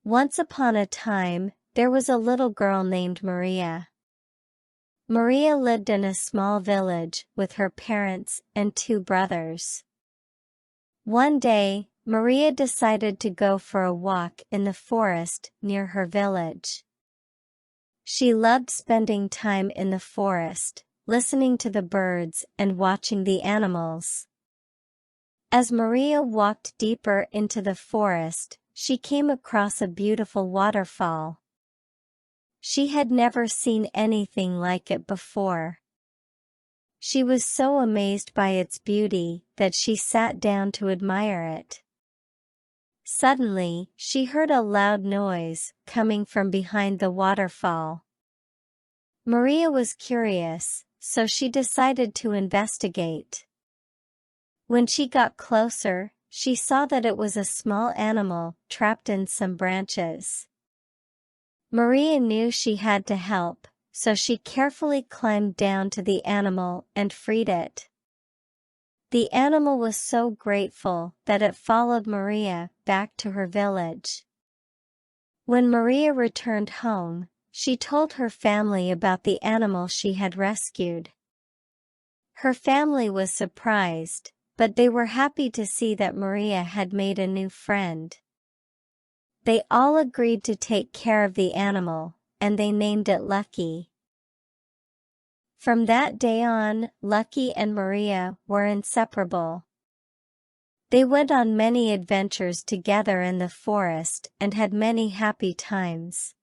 Once upon a time, there was a little girl named Maria. Maria lived in a small village with her parents and 2 brothers. One day, Maria decided to go for a walk in the forest near her village. She loved spending time in the forest, listening to the birds and watching the animals. As Maria walked deeper into the forest, she came across a beautiful waterfall. She had never seen anything like it before. She was so amazed by its beauty that she sat down to admire it. Suddenly, she heard a loud noise coming from behind the waterfall. Maria was curious, so she decided to investigate. When she got closer, she saw that it was a small animal trapped in some branches. Maria knew she had to help, so she carefully climbed down to the animal and freed it. The animal was so grateful that it followed Maria back to her village. When Maria returned home, she told her family about the animal she had rescued. Her family was surprised, but they were happy to see that Maria had made a new friend. They all agreed to take care of the animal, and they named it Lucky. From that day on, Lucky and Maria were inseparable. They went on many adventures together in the forest and had many happy times.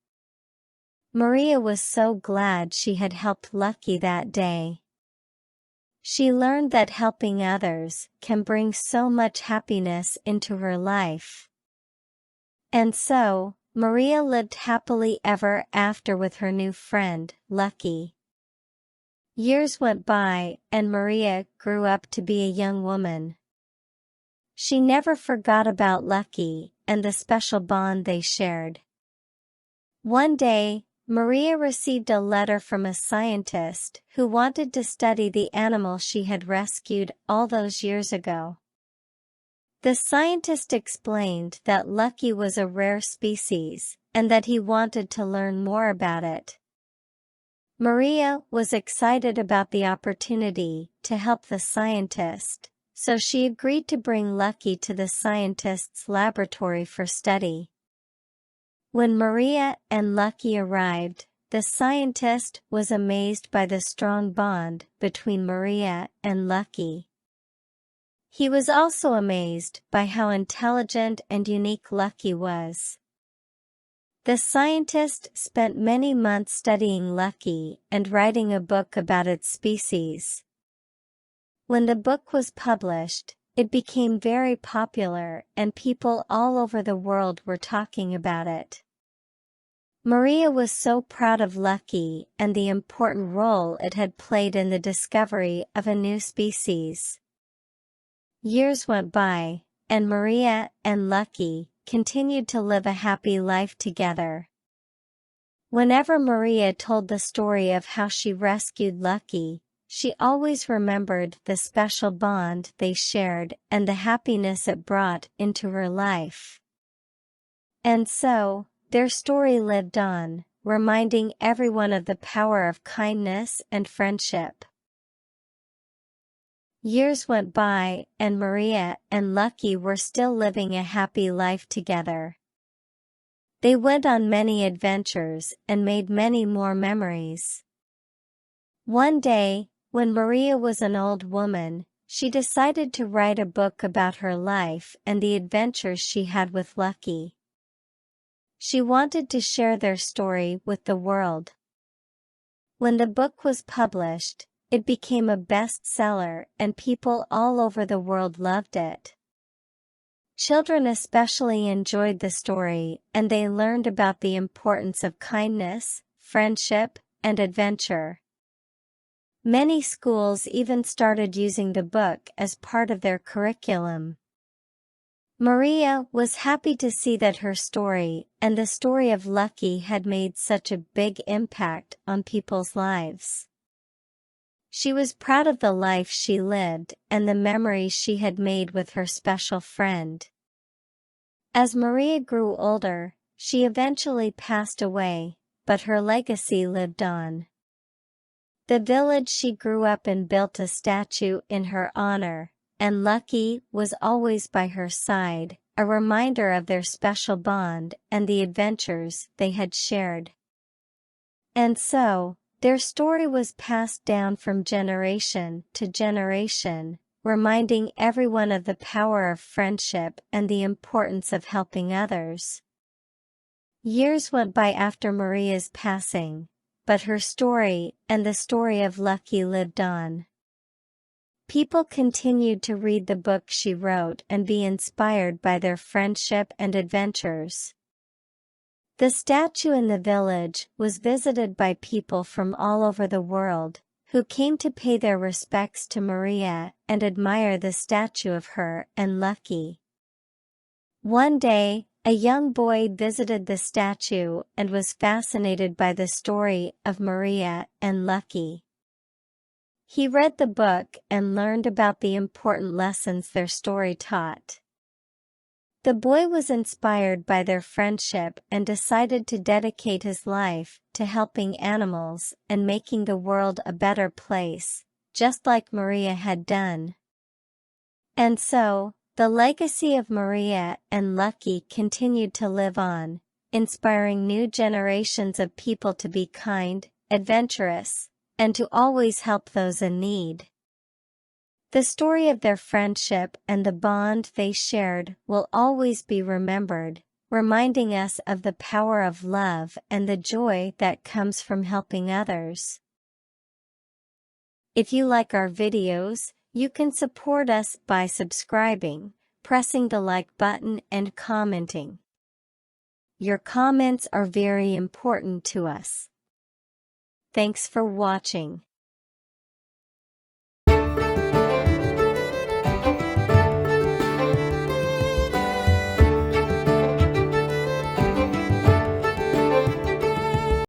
Maria was so glad she had helped Lucky that day. She learned that helping others can bring so much happiness into her life. And so, Maria lived happily ever after with her new friend, Lucky. Years went by, and Maria grew up to be a young woman. She never forgot about Lucky and the special bond they shared. One day, Maria received a letter from a scientist who wanted to study the animal she had rescued all those years ago. The scientist explained that Lucky was a rare species, and that he wanted to learn more about it. Maria was excited about the opportunity to help the scientist, so she agreed to bring Lucky to the scientist's laboratory for study. When Maria and Lucky arrived, the scientist was amazed by the strong bond between Maria and Lucky. He was also amazed by how intelligent and unique Lucky was. The scientist spent many months studying Lucky and writing a book about its species. When the book was published, it became very popular and people all over the world were talking about it. Maria was so proud of Lucky and the important role it had played in the discovery of a new species. Years went by, and Maria and Lucky continued to live a happy life together. Whenever Maria told the story of how she rescued Lucky, she always remembered the special bond they shared and the happiness it brought into her life. And so, their story lived on, reminding everyone of the power of kindness and friendship. Years went by, and Maria and Lucky were still living a happy life together. They went on many adventures and made many more memories. One day, when Maria was an old woman, she decided to write a book about her life and the adventures she had with Lucky. She wanted to share their story with the world. When the book was published, it became a bestseller and people all over the world loved it. Children especially enjoyed the story, and they learned about the importance of kindness, friendship, and adventure. Many schools even started using the book as part of their curriculum. Maria was happy to see that her story and the story of Lucky had made such a big impact on people's lives. She was proud of the life she lived and the memories she had made with her special friend. As Maria grew older, She eventually passed away, but her legacy lived on. The village she grew up in built a statue in her honor, and Lucky was always by her side, a reminder of their special bond and the adventures they had shared. And so, their story was passed down from generation to generation, reminding everyone of the power of friendship and the importance of helping others. Years went by after Maria's passing, but her story and the story of Lucky lived on. People continued to read the book she wrote and be inspired by their friendship and adventures. The statue in the village was visited by people from all over the world, who came to pay their respects to Maria and admire the statue of her and Lucky. One day, a young boy visited the statue and was fascinated by the story of Maria and Lucky. He read the book and learned about the important lessons their story taught. The boy was inspired by their friendship and decided to dedicate his life to helping animals and making the world a better place, just like Maria had done. And so, the legacy of Maria and Lucky continued to live on, inspiring new generations of people to be kind, adventurous, and to always help those in need. The story of their friendship and the bond they shared will always be remembered, reminding us of the power of love and the joy that comes from helping others. If you like our videos, you can support us by subscribing, pressing the like button and commenting. Your comments are very important to us. Thanks for watching.